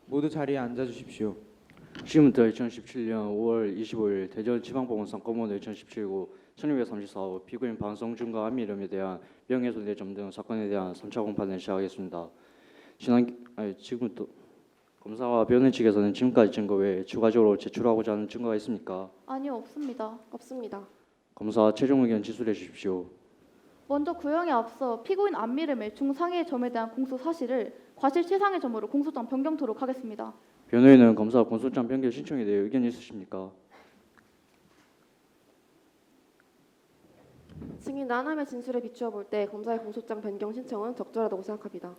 모두 자리에 앉아 주십시오. 지금부터 2017년 5월 25일 대전지방법원 사건번 2017구 1234호 피고인 방성준과 안미름에 대한 명예훼손죄점 등 사건에 대한 3차 공판을 시작하겠습니다. 지금부터 검사와 변호인 측에서는 지금까지 증거 외에 추가적으로 제출하고자 하는 증거가 있습니까? 아니요, 없습니다. 없습니다. 검사 최종 의견 진술해 주십시오. 먼저 구형에 앞서 피고인 안미름의 중상해의 점에 대한 공소 사실을 과실치상의 점으로 공소장 변경토록 하겠습니다. 변호인은 검사 공소장 변경 신청에 대해 의견이 있으십니까? 증인 나남의 진술에 비추어 볼 때 검사의 공소장 변경 신청은 적절하다고 생각합니다.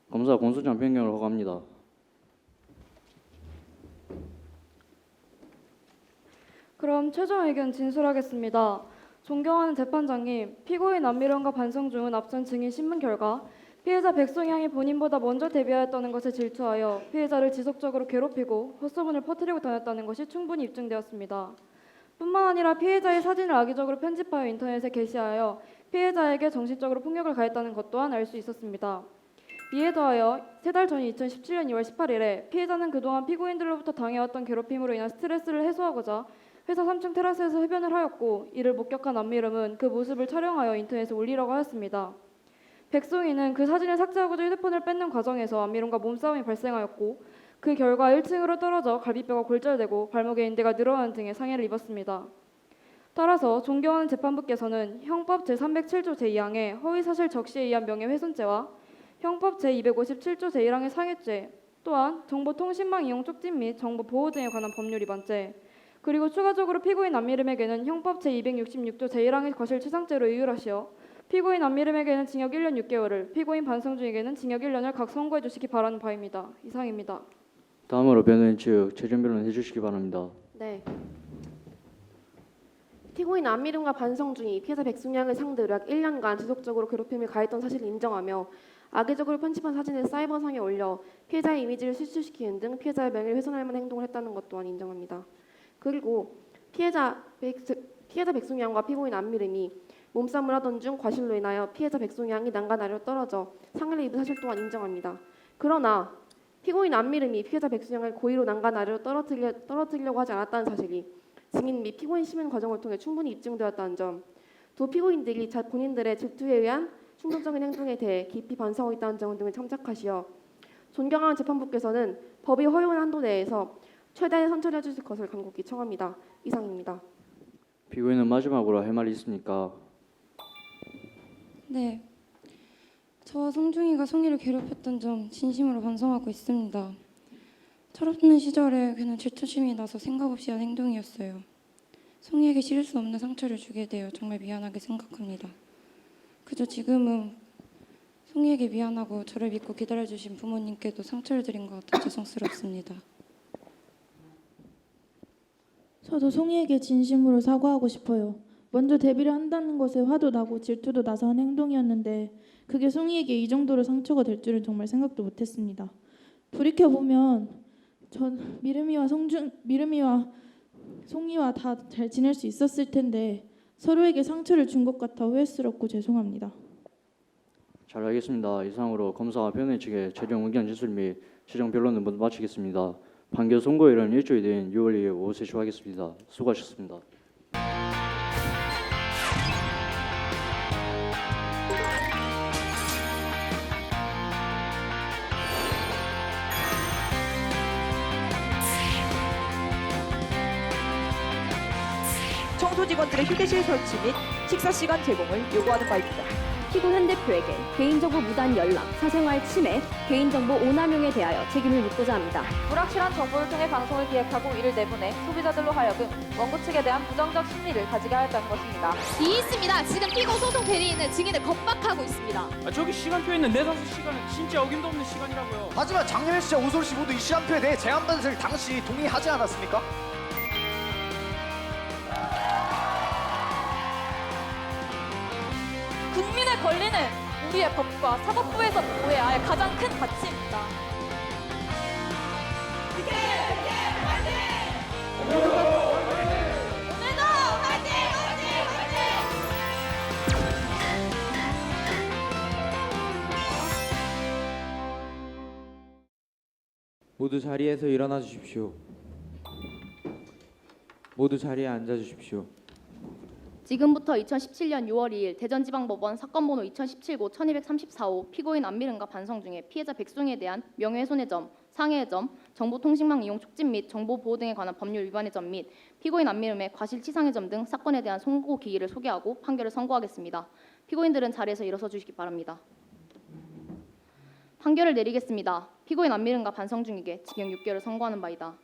검사 공소장 변경을 허가합니다. 그럼 최종 의견 진술하겠습니다. 존경하는 재판장님, 피고인 안미령과 반성중은 앞선 증인 신문 결과 피해자 백송양이 본인보다 먼저 데뷔하였다는 것에 질투하여 피해자를 지속적으로 괴롭히고 헛소문을 퍼뜨리고 다녔다는 것이 충분히 입증되었습니다. 뿐만 아니라 피해자의 사진을 악의적으로 편집하여 인터넷에 게시하여 피해자에게 정신적으로 폭력을 가했다는 것 또한 알 수 있었습니다. 이에 더하여 3달 전인 2017년 2월 18일에 피해자는 그동안 피고인들로부터 당해왔던 괴롭힘으로 인한 스트레스를 해소하고자 회사 3층 테라스에서 흡연을 하였고 이를 목격한 안미름은 그 모습을 촬영하여 인터넷에 올리려고 하였습니다. 백송이는 그 사진을 삭제하고자 휴대폰을 뺏는 과정에서 안미름과 몸싸움이 발생하였고 그 결과 1층으로 떨어져 갈비뼈가 골절되고 발목에 인대가 늘어나는 등의 상해를 입었습니다. 따라서 존경하는 재판부께서는 형법 제307조 제2항의 허위사실 적시에 의한 명예훼손죄와 형법 제257조 제1항의 상해죄, 또한 정보통신망 이용 촉진 및 정보보호 등에 관한 법률 위반죄, 그리고 추가적으로 피고인 안미름에게는 형법 제266조 제1항의 과실치상죄로 의율하시어 피고인 안미름에게는 징역 1년 6개월을, 피고인 반성중에게는 징역 1년을 각 선고해 주시기 바라는 바입니다. 이상입니다. 다음으로 변호인 측 최종 변론 해주시기 바랍니다. 네. 피고인 안미름과 반성중이 피해자 백승양을 상대로 약 1년간 지속적으로 괴롭힘을 가했던 사실을 인정하며 악의적으로 편집한 사진을 사이버상에 올려 피해자의 이미지를 실추시키는 등 피해자의 명예를 훼손할 만한 행동을 했다는 것 또한 인정합니다. 그리고 피해자 백승양과 피고인 안미름이 몸싸움을 하던 중 과실로 인하여 피해자 백송양이 난간 아래로 떨어져 상해를 입은 사실 또한 인정합니다. 그러나 피고인 안미름이 피해자 백송양을 고의로 난간 아래로 떨어뜨리려고 하지 않았다는 사실이 증인 및 피고인 심은 과정을 통해 충분히 입증되었다는 점, 또 피고인들이 본인들의 질투에 의한 충동적인 행동에 대해 깊이 반성하고 있다는 점 등을 참작하시어 존경하는 재판부께서는 법이 허용한 한도 내에서 최대한 선처해 주실 것을 간곡히 청합니다. 이상입니다. 피고인은 마지막으로 할 말이 있습니까? 네, 저와 성중이가 송이를 괴롭혔던 점 진심으로 반성하고 있습니다. 철없는 시절에 그냥 질투심이 나서 생각 없이 한 행동이었어요. 송이에게 씻을 수 없는 상처를 주게 되어 정말 미안하게 생각합니다. 그저 지금은 송이에게 미안하고 저를 믿고 기다려주신 부모님께도 상처를 드린 것 같아 죄송스럽습니다. 저도 송이에게 진심으로 사과하고 싶어요. 먼저 데뷔를 한다는 것에 화도 나고 질투도 나서 한 행동이었는데 그게 송이에게 이 정도로 상처가 될 줄은 정말 생각도 못했습니다. 돌이켜보면 전 미름이와 송이와 다 잘 지낼 수 있었을 텐데 서로에게 상처를 준 것 같아 후회스럽고 죄송합니다. 잘 알겠습니다. 이상으로 검사와 변호인 측의 최종 의견 진술 및 최종 변론은 모두 마치겠습니다. 판결 선고일은 일주일 뒤인 6월 2일 오후 3시로 하겠습니다. 수고하셨습니다. 청소 직원들의 휴게실 설치 및 식사 시간 제공을 요구하는 바입니다. 피고 현 대표에게 개인정보 무단 연락, 사생활 침해, 개인정보 오남용에 대하여 책임을 묻고자 합니다. 불확실한 정보를 통해 방송을 기획하고 이를 내보내 소비자들로 하여금 원고 측에 대한 부정적 심리를 가지게 하였다는 것입니다. 있습니다. 지금 피고 소송 대리인은 증인을 겁박하고 있습니다. 저기 시간표에 있는 내사수 시간은 진짜 어김도 없는 시간이라고요. 하지만 장혜민 씨와 오솔 씨 모두 이 시간표에 대해 제한반을 당시 동의하지 않았습니까? 국민의 권리는 우리의 법과 사법부에서 보호해야 할 가장 큰 가치입니다. 오늘도 화이팅! 모두 자리에서 일어나 주십시오. 모두 자리에 앉아 주십시오. 지금부터 2017년 6월 2일 대전지방법원 사건번호 2017-1234호 피고인 안미름과 반성중에 피해자 백송이에 대한 명예훼손의 점, 상해의 점, 정보통신망 이용 촉진 및 정보보호 등에 관한 법률 위반의 점 및 피고인 안미름의 과실치상의 점 등 사건에 대한 선고 기일을 소개하고 판결을 선고하겠습니다. 피고인들은 자리에서 일어서 주시기 바랍니다. 판결을 내리겠습니다. 피고인 안미름과 반성중에게 징역 6개월을 선고하는 바이다.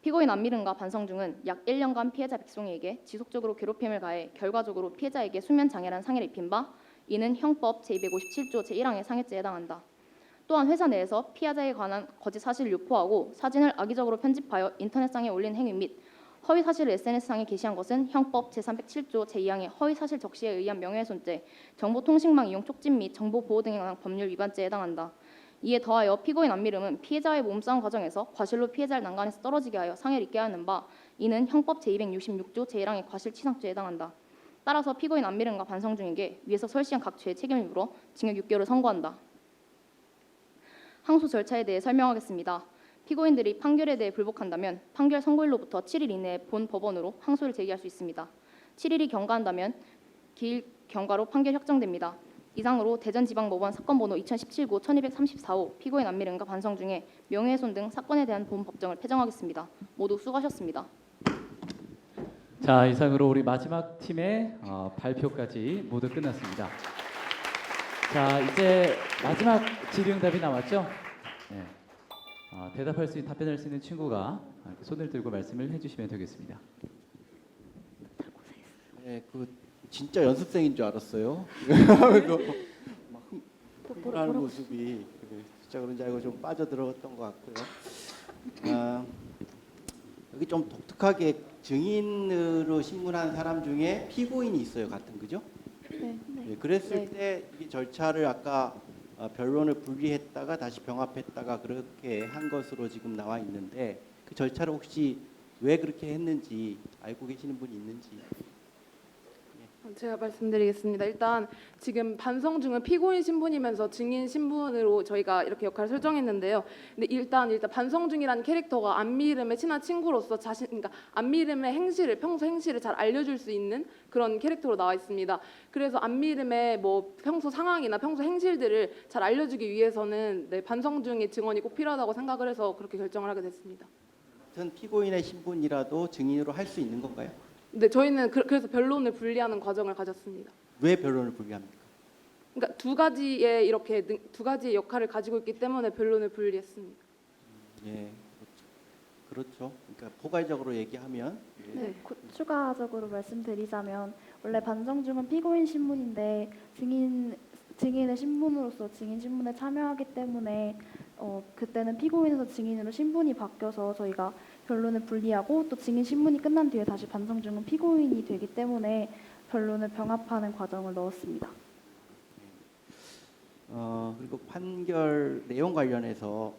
피고인 안미름과 반성중은 약 1년간 피해자 백송이에게 지속적으로 괴롭힘을 가해 결과적으로 피해자에게 수면 장애란 상해를 입힌 바 이는 형법 제257조 제1항의 상해죄에 해당한다. 또한 회사 내에서 피해자에 관한 거짓 사실을 유포하고 사진을 악의적으로 편집하여 인터넷상에 올린 행위 및 허위 사실을 SNS상에 게시한 것은 형법 제307조 제2항의 허위 사실 적시에 의한 명예훼손죄, 정보통신망 이용 촉진 및 정보보호 등에 관한 법률 위반죄에 해당한다. 이에 더하여 피고인 안미름은 피해자의 몸싸움 과정에서 과실로 피해자를 난간에서 떨어지게 하여 상해를 입게 하는 바 이는 형법 제266조 제1항의 과실치상죄에 해당한다. 따라서 피고인 안미름과 반성중에게 위에서 설시한 각 죄의 책임을 물어 징역 6개월을 선고한다. 항소 절차에 대해 설명하겠습니다. 피고인들이 판결에 대해 불복한다면 판결 선고일로부터 7일 이내에 본 법원으로 항소를 제기할 수 있습니다. 7일이 경과한다면 기일 경과로 판결 확정됩니다. 이상으로 대전지방법원 사건번호 2017-1234호 피고인 안미름과 반성중에 명예훼손 등 사건에 대한 본 법정을 패정하겠습니다. 모두 수고하셨습니다. 자, 이상으로 우리 마지막 팀의 발표까지 모두 끝났습니다. 자, 이제 마지막 질의응답이 나왔죠? 네. 대답할 수 있는, 답변할 수 있는 친구가 이렇게 손을 들고 말씀을 해주시면 되겠습니다. 네, 진짜 연습생인 줄 알았어요. 막 흥분하는 모습이 진짜 그런지 알고 좀 빠져들어갔던 것 같고요. 여기 좀 독특하게 증인으로 신문한 사람 중에 피고인이 있어요, 같은 그죠? 네. 그랬을 때 이 절차를 아까 변론을 분리했다가 다시 병합했다가 그렇게 한 것으로 지금 나와 있는데 그 절차를 혹시 왜 그렇게 했는지 알고 계시는 분이 있는지. 제가 말씀드리겠습니다. 일단 지금 반성중은 피고인 신분이면서 증인 신분으로 저희가 이렇게 역할을 설정했는데요. 근데 일단 반성중이라는 캐릭터가 안미름의 친한 친구로서 그러니까 안미름의 행실을 평소 행실을 잘 알려줄 수 있는 그런 캐릭터로 나와 있습니다. 그래서 안미름의 뭐 평소 상황이나 평소 행실들을 잘 알려주기 위해서는 반성중의 증언이 꼭 필요하다고 생각을 해서 그렇게 결정을 하게 됐습니다. 같은 피고인의 신분이라도 증인으로 할 수 있는 건가요? 네, 저희는 그래서 변론을 분리하는 과정을 가졌습니다. 왜 변론을 분리합니까? 그러니까 두 가지의 역할을 가지고 있기 때문에 변론을 분리했습니다. 예, 그렇죠. 그러니까 포괄적으로 얘기하면 네, 추가적으로 말씀드리자면 원래 반성중은 피고인 신문인데 증인의 신분으로서 증인 신문에 참여하기 때문에 그때는 피고인에서 증인으로 신분이 바뀌어서 저희가 변론을 분리하고 또 증인 신문이 끝난 뒤에 다시 반성중은 피고인이 되기 때문에 변론을 병합하는 과정을 넣었습니다. 그리고 판결 내용 관련해서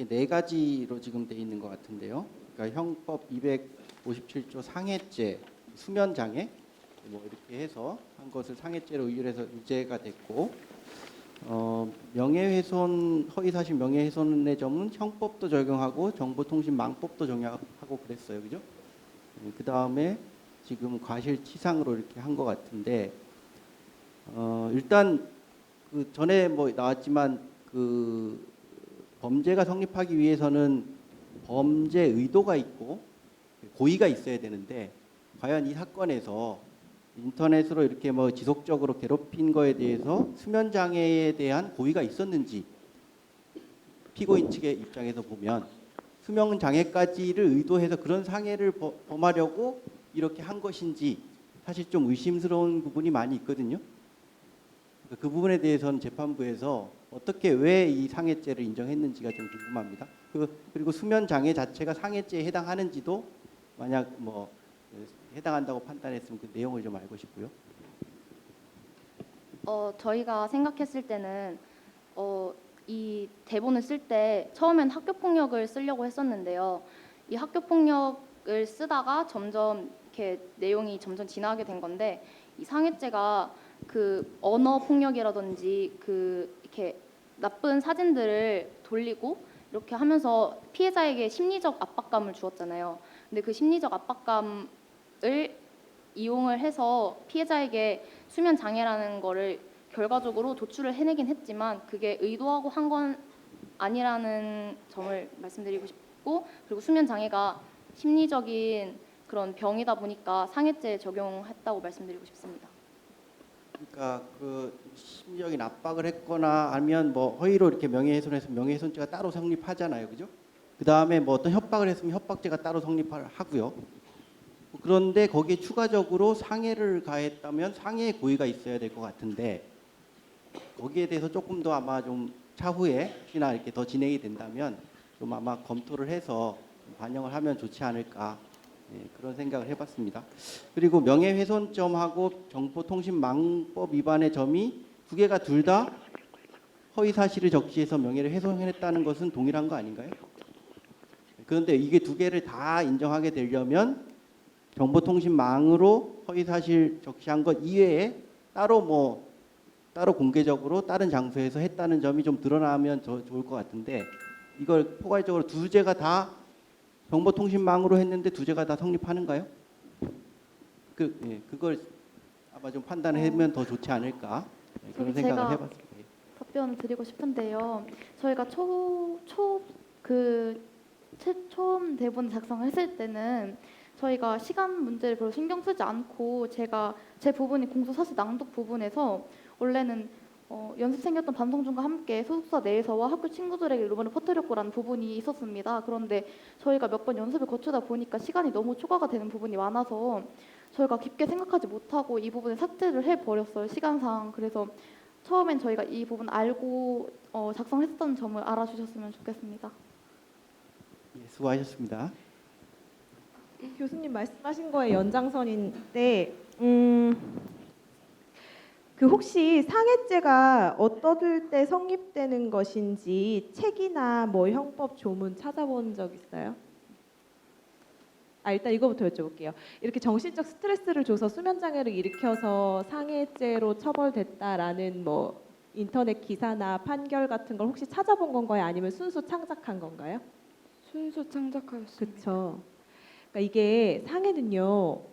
네 가지로 지금 돼 있는 것 같은데요. 그러니까 형법 257조 상해죄, 수면 장애 뭐 이렇게 해서 한 것을 상해죄로 의율해서 유죄가 됐고, 명예훼손, 허위사실 명예훼손의 점은 형법도 적용하고 정보통신망법도 적용하고 그랬어요, 그죠? 그 다음에 지금 과실치상으로 이렇게 한 것 같은데, 일단 그 전에 뭐 나왔지만 그 범죄가 성립하기 위해서는 범죄 의도가 있고 고의가 있어야 되는데, 과연 이 사건에서 인터넷으로 이렇게 뭐 지속적으로 괴롭힌 거에 대해서 수면 장애에 대한 고의가 있었는지, 피고인 측의 입장에서 보면 수면 장애까지를 의도해서 그런 상해를 범하려고 이렇게 한 것인지 사실 좀 의심스러운 부분이 많이 있거든요. 그 부분에 대해서는 재판부에서 어떻게 왜 이 상해죄를 인정했는지가 좀 궁금합니다. 그리고 수면 장애 자체가 상해죄에 해당하는지도 만약 뭐 해당한다고 판단했으면 그 내용을 좀 알고 싶고요. 저희가 생각했을 때는 이 대본을 쓸 때 처음엔 학교 폭력을 쓰려고 했었는데요. 이 학교 폭력을 쓰다가 점점 이렇게 내용이 점점 진화하게 된 건데, 이 상해죄가 그 언어 폭력이라든지 그 이렇게 나쁜 사진들을 돌리고 이렇게 하면서 피해자에게 심리적 압박감을 주었잖아요. 근데 그 심리적 압박감을 이용을 해서 피해자에게 수면 장애라는 거를 결과적으로 도출을 해내긴 했지만 그게 의도하고 한 건 아니라는 점을 말씀드리고 싶고, 그리고 수면 장애가 심리적인 그런 병이다 보니까 상해죄에 적용했다고 말씀드리고 싶습니다. 그러니까 그 심리적인 압박을 했거나 아니면 뭐 허위로 이렇게 명예훼손해서 명예훼손죄가 따로 성립하잖아요, 그죠? 그 다음에 뭐 어떤 협박을 했으면 협박죄가 따로 성립하고요. 그런데 거기에 추가적으로 상해를 가했다면 상해의 고의가 있어야 될 것 같은데, 거기에 대해서 조금 더 아마 좀 차후에 혹시나 이렇게 더 진행이 된다면 좀 아마 검토를 해서 반영을 하면 좋지 않을까, 그런 생각을 해봤습니다. 그리고 명예훼손점하고 정보통신망법 위반의 점이 두 개가 둘 다 허위 사실을 적시해서 명예를 훼손했다는 것은 동일한 거 아닌가요? 그런데 이게 두 개를 다 인정하게 되려면 정보통신망으로 허위 사실 적시한 것 이외에 따로 공개적으로 다른 장소에서 했다는 점이 좀 드러나면 더 좋을 것 같은데, 이걸 포괄적으로 두 죄가 다 정보통신망으로 했는데 두 죄가 다 성립하는가요? 그걸 아마 좀 판단하면 더 좋지 않을까, 그런 생각을 해봤습니다. 답변 드리고 싶은데요. 저희가 처음 대본 작성했을 때는 저희가 시간 문제를 별로 신경 쓰지 않고 제 부분이 공소사실 낭독 부분에서 원래는 연습생이었던 반성중과 함께 소속사 내에서와 학교 친구들에게 루머를 퍼뜨렸고라는 부분이 있었습니다. 그런데 저희가 몇 번 연습을 거치다 보니까 시간이 너무 초과가 되는 부분이 많아서 저희가 깊게 생각하지 못하고 이 부분을 삭제를 해버렸어요, 시간상. 그래서 처음엔 저희가 이 부분 알고 작성했던 점을 알아주셨으면 좋겠습니다. 수고하셨습니다. 교수님 말씀하신 거에 연장선인데, 그 혹시 상해죄가 어떨 때 성립되는 것인지 책이나 뭐 형법 조문 찾아본 적 있어요? 일단 이거부터 여쭤볼게요. 이렇게 정신적 스트레스를 줘서 수면 장애를 일으켜서 상해죄로 처벌됐다라는 뭐 인터넷 기사나 판결 같은 걸 혹시 찾아본 건가요? 아니면 순수 창작한 건가요? 순수 창작하였습니다. 그렇죠. 그러니까 이게 상해는요,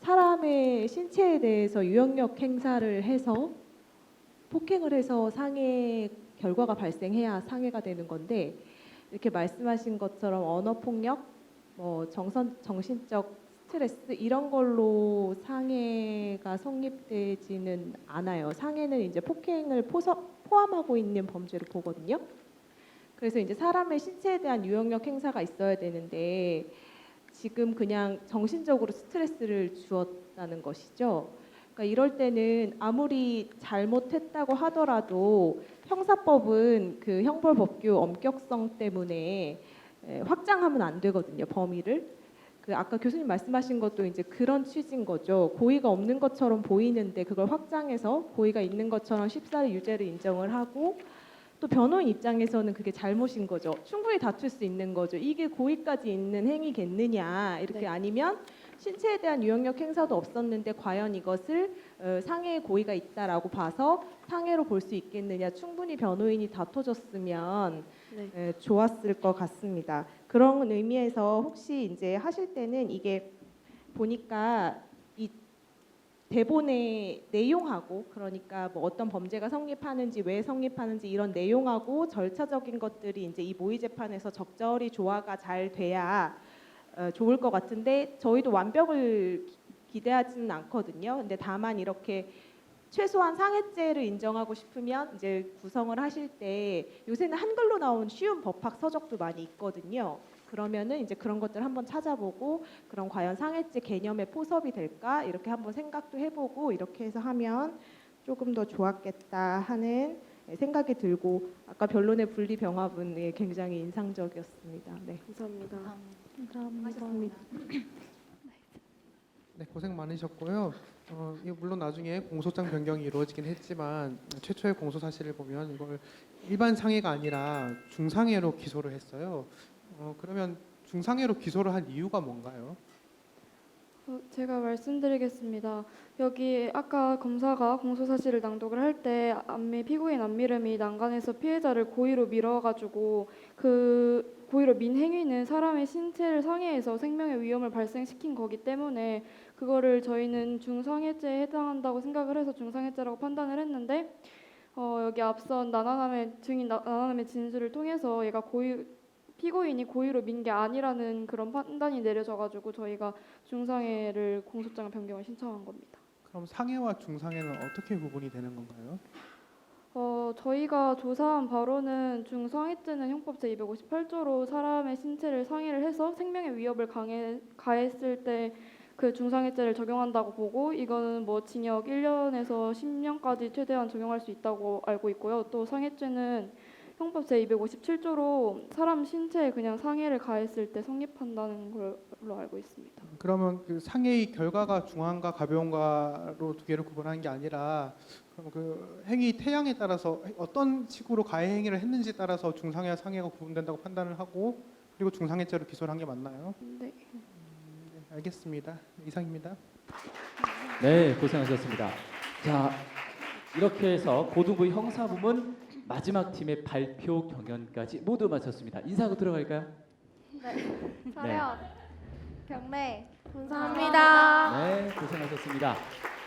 사람의 신체에 대해서 유형력 행사를 해서 폭행을 해서 상해 결과가 발생해야 상해가 되는 건데, 이렇게 말씀하신 것처럼 언어 폭력, 뭐 정신적 스트레스 이런 걸로 상해가 성립되지는 않아요. 상해는 이제 폭행을 포함하고 있는 범죄를 보거든요. 그래서 이제 사람의 신체에 대한 유형력 행사가 있어야 되는데 지금 그냥 정신적으로 스트레스를 주었다는 것이죠. 그러니까 이럴 때는 아무리 잘못했다고 하더라도 형사법은 그 형벌법규 엄격성 때문에 확장하면 안 되거든요, 범위를. 그 아까 교수님 말씀하신 것도 이제 그런 취지인 거죠. 고의가 없는 것처럼 보이는데 그걸 확장해서 고의가 있는 것처럼 쉽사리 유죄를 인정을 하고, 또 변호인 입장에서는 그게 잘못인 거죠. 충분히 다툴 수 있는 거죠. 이게 고의까지 있는 행위겠느냐, 이렇게. 아니면 신체에 대한 유형력 행사도 없었는데 과연 이것을 상해의 고의가 있다라고 봐서 상해로 볼 수 있겠느냐, 충분히 변호인이 다퉈줬으면 좋았을 것 같습니다. 그런 의미에서 혹시 이제 하실 때는 이게 보니까 이 대본의 내용하고, 그러니까 뭐 어떤 범죄가 성립하는지 왜 성립하는지 이런 내용하고 절차적인 것들이 이제 이 모의 재판에서 적절히 조화가 잘 돼야 좋을 것 같은데, 저희도 완벽을 기대하지는 않거든요. 근데 다만 이렇게 최소한 상해죄를 인정하고 싶으면 이제 구성을 하실 때 요새는 한글로 나온 쉬운 법학 서적도 많이 있거든요. 그러면은 이제 그런 것들 한번 찾아보고, 그럼 과연 상해죄 개념에 포섭이 될까 이렇게 한번 생각도 해보고, 이렇게 해서 하면 조금 더 좋았겠다 하는 생각이 들고, 아까 변론의 분리병합은 굉장히 인상적이었습니다. 네, 감사합니다. 감사합니다. 네, 고생 많으셨고요. 이거 물론 나중에 공소장 변경이 이루어지긴 했지만 최초의 공소 사실을 보면 이걸 일반 상해가 아니라 중상해로 기소를 했어요. 그러면 중상해로 기소를 한 이유가 뭔가요? 제가 말씀드리겠습니다. 여기 아까 검사가 공소 사실을 낭독을 할 때 피고인 안미름이 난간에서 피해자를 고의로 밀어가지고 그 고의로 민 행위는 사람의 신체를 상해해서 생명의 위험을 발생시킨 거기 때문에 그거를 저희는 중상해죄에 해당한다고 생각을 해서 중상해죄라고 판단을 했는데, 여기 앞선 나나남의 증인 나나남의 진술을 통해서 얘가 피고인이 고의로 민 게 아니라는 그런 판단이 내려져가지고 저희가 중상해를 공소장 변경을 신청한 겁니다. 그럼 상해와 중상해는 어떻게 구분이 되는 건가요? 저희가 조사한 바로는 중상해죄는 형법 제258조로 사람의 신체를 상해를 해서 생명의 위협을 가했을 때 그 중상해죄를 적용한다고 보고, 이거는 뭐 징역 1년에서 10년까지 최대한 적용할 수 있다고 알고 있고요. 또 상해죄는 형법 제257조로 사람 신체에 그냥 상해를 가했을 때 성립한다는 걸로 알고 있습니다. 그러면 그 상해의 결과가 중한가 가벼운가로 두 개를 구분하는 게 아니라, 그럼 그 행위 태양에 따라서 어떤 식으로 가해 행위를 했는지에 따라서 중상해와 상해가 구분된다고 판단을 하고, 그리고 중상해죄로 기소를 한 게 맞나요? 네. 네, 알겠습니다. 이상입니다. 네, 고생하셨습니다. 자, 이렇게 해서 고등부 형사부문 마지막 팀의 발표 경연까지 모두 마쳤습니다. 인사하고 들어갈까요? 네. 차렷. 경례. 감사합니다. 네, 고생하셨습니다.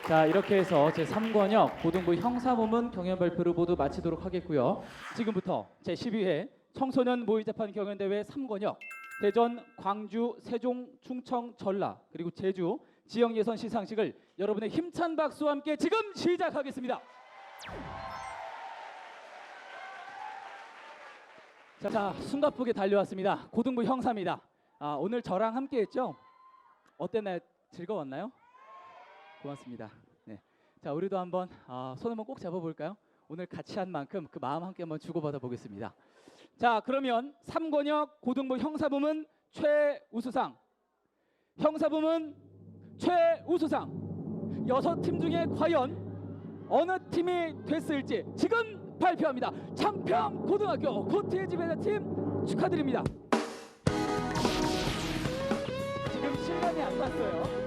자, 이렇게 해서 제3권역 고등부 형사부문 경연 발표를 모두 마치도록 하겠고요. 지금부터 제12회 청소년 모의재판 경연대회 3권역 대전, 광주, 세종, 충청, 전라 그리고 제주 지역 예선 시상식을 여러분의 힘찬 박수와 함께 지금 시작하겠습니다. 자, 숨가쁘게 달려왔습니다. 고등부 형사입니다. 오늘 저랑 함께했죠? 어땠나요? 즐거웠나요? 고맙습니다. 네. 자, 우리도 한번 손 한번 꼭 잡아볼까요? 오늘 같이 한 만큼 그 마음 함께 한번 주고받아 보겠습니다. 자, 그러면 3권역 고등부 형사부문 최우수상, 형사부문 최우수상 6팀 중에 과연 어느 팀이 됐을지 지금 발표합니다. 창평고등학교 코티지 배달팀 축하드립니다. 지금 실감이 안 났어요.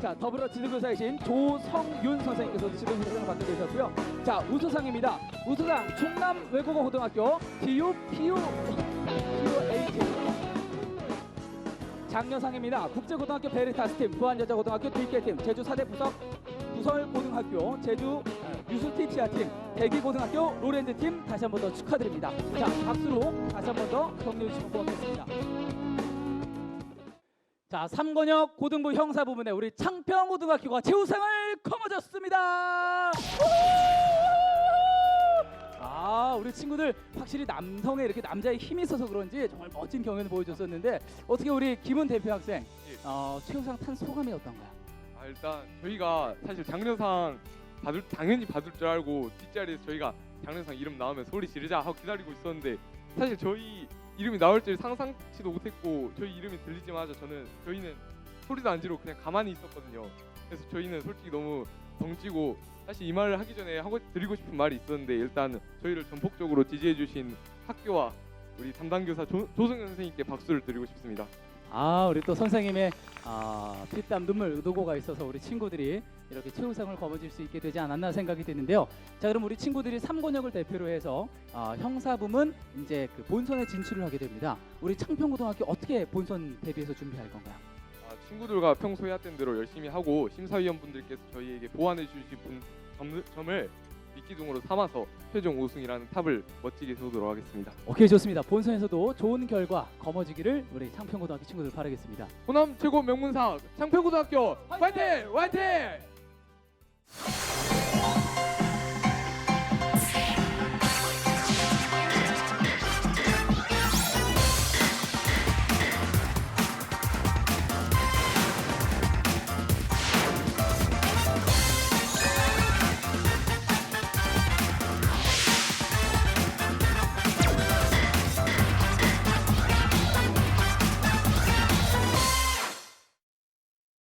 자, 더불어 지도교사이신 조성윤 선생님께서도 지금 우수상을 받게 되셨고요. 자, 우수상입니다. 우수상 충남 외국어 고등학교 DUPUH. 장려상입니다. 국제고등학교 베리타스팀, 부안여자고등학교 뒷개팀, 제주 사대부석 부설고등학교, 제주 유수티치아팀, 대기고등학교 로렌즈팀 다시 한 번 더 축하드립니다. 자, 박수로 다시 한 번 더 격려해 주시면 고맙겠습니다. 자, 3권역 고등부 형사 부문에 우리 창평고등학교가 최우상을 거머쥐었습니다. 아, 우리 친구들 확실히 남성의 이렇게 남자의 힘이 있어서 그런지 정말 멋진 경연을 보여줬었는데 어떻게 우리 김은 대표 학생 최우상 탄 소감이 어떤가요? 일단 저희가 사실 장려상 당연히 받을 줄 알고 뒷자리에서 저희가 장려상 이름 나오면 소리 지르자 하고 기다리고 있었는데 사실 저희 이름이 나올 줄 상상치도 못했고 저희 이름이 들리자마자 저희는 소리도 안 지르고 그냥 가만히 있었거든요. 그래서 저희는 솔직히 너무 덩치고 사실 이 말을 하기 전에 하고 드리고 싶은 말이 있었는데 일단 저희를 전폭적으로 지지해 주신 학교와 우리 담당 교사 조승현 선생님께 박수를 드리고 싶습니다. 아, 우리 또 선생님의 피땀 눈물 의도고가 있어서 우리 친구들이 이렇게 최우상을 거머쥘 수 있게 되지 않았나 생각이 드는데요. 자, 그럼 우리 친구들이 3권역을 대표로 해서 형사부문 이제 그 본선에 진출을 하게 됩니다. 우리 창평고등학교 어떻게 본선 대비해서 준비할 건가요? 친구들과 평소에 했던 대로 열심히 하고 심사위원분들께서 저희에게 보완해 주신 점을 미끼둥으로 삼아서 최종 우승이라는 탑을 멋지게 세우도록 하겠습니다. 오케이, 좋습니다. 본선에서도 좋은 결과 거머쥐기를 우리 창평고등학교 친구들 바라겠습니다. 호남 최고 명문사 창평고등학교 화이팅! 화이팅!